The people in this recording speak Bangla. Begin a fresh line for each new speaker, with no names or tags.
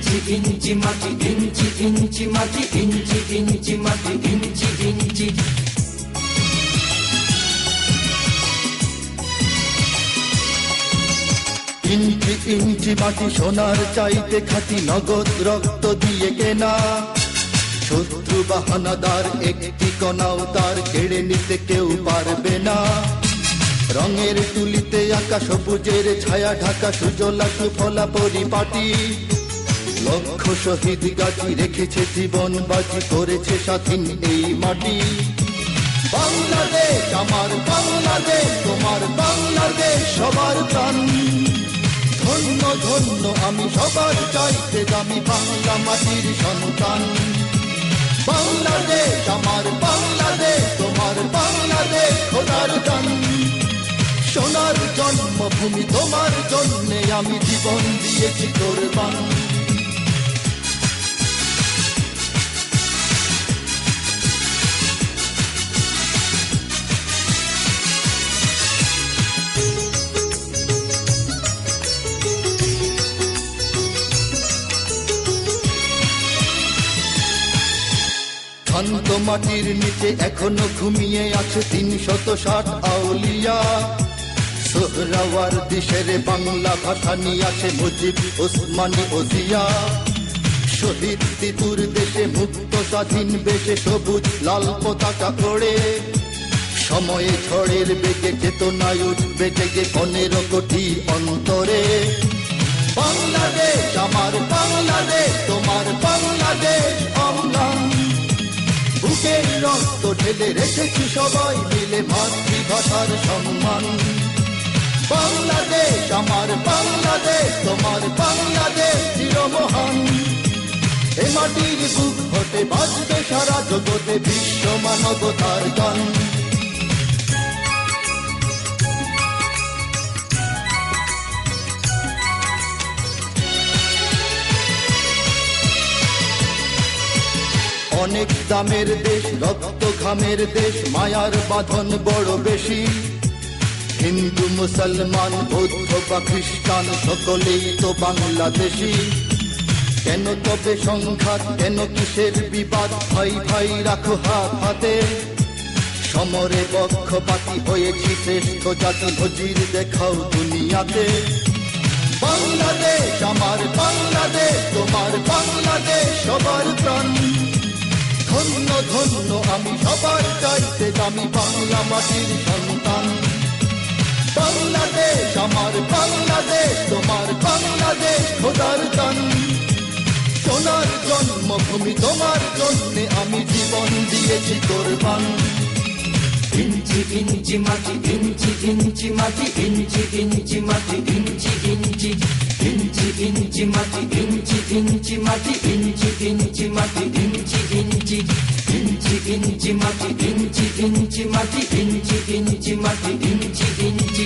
ইঞ্চি ইঞ্চি মাটি, ইঞ্চি ইঞ্চি মাটি, ইঞ্চি ইঞ্চি মাটি, ইঞ্চি ইঞ্চি।
ইঞ্চি ইঞ্চি মাটি সোনার চাইতে খাঁটি, নগদ রক্ত দিয়ে কেনা। শত্রু বাহানাদার একটি কণাও তার কেড়ে নিতে কেউ পারবে না। রঙের তুলিতে আঁকা সবুজের ছায়া ঢাকা সুজলা সুফলা পরিপাটি। লক্ষ শহীদ গাছি রেখেছে জীবন বাজি, করেছে স্বাধীন এই মাটি। বাংলাদেশ আমার বাংলাদেশ, তোমার বাংলাদেশ সবার প্রাণ। ধন্য ধন্য আমি সবার চাইতে দামি বাংলা মাটির সন্তান। বাংলাদেশ আমার বাংলাদেশ, তোমার বাংলাদেশ খোদার দান। সোনার জন্মভূমি তোমার জন্যে আমি জীবন দিয়েছি কোরবান। শান্ত মাটির নিচে এখনো ঘুমিয়ে আছে ৩৬০ আউলিয়া। সোহরাওয়ার্দী শেরে বাংলা ভাষা নিয়ে আছে মুজিব, ওসমানী ও জিয়া। শহীদ তিতুর দেশে মুক্ত স্বাধীন বেশে সবুজ লাল পতাকা ওড়ে। সময়ে ঝড়ের বেগে চেতনায় উঠবে জেগে ১৫ কোটি অন্তরে। বাংলাদেশ আমার বাংলাদেশ, তোমার বাংলাদেশ অম্লান। বুকের রক্ত ঢেলে রেখেছি সবাই মিলে মাতৃভাষার সম্মান। বাংলাদেশ আমার বাংলাদেশ, তোমার বাংলাদেশ চিরমহান। এ মাটির বুক হতে বাজবে সারা জগতে বিশ্ব মানবতার গান। অনেক দামের দেশ, রক্ত ঘামের দেশ, মায়ার বাঁধন বড় বেশি। হিন্দু মুসলমান বৌদ্ধ বা খ্রিস্টান সকলেই তো বাংলাদেশি। কেন তবে সংঘাত, কেন কিসের বিবাদ? ভাই ভাই রাখো হাত হাতে। সমরে পক্ষপাতী হয়েছি শ্রেষ্ঠ জাতি, নজির দেখাও দুনিয়াতে। বাংলাদেশ আমার বাংলাদেশ, তোমার বাংলাদেশ সবার প্রাণ। ধন্য ধন্য আমি সবার চাইতে দামি বাংলা মাটির সন্তান। বাংলাদেশ আমার বাংলাদেশ, তোমার বাংলাদেশ খোদার দান। সোনার জন্মভূমি তোমার জন্যে আমি জীবন দিয়েছি কোরবান।
ইঞ্চি ইঞ্চি মাটি, ইঞ্চি ইঞ্চি মাটি, ইঞ্চি ইঞ্চি মাটি, ইঞ্চি ইঞ্চি। ইঞ্চি ইঞ্চি মাটি, ইঞ্চি ইঞ্চি মাটি, ইঞ্চি ইঞ্চি মাটি, ইঞ্চি ইঞ্চি। ইঞ্চি ইঞ্চি মাটি, ইঞ্চি ইঞ্চি মাটি, ইঞ্চি ইঞ্চি মাটি, ইঞ্চি ইঞ্চি।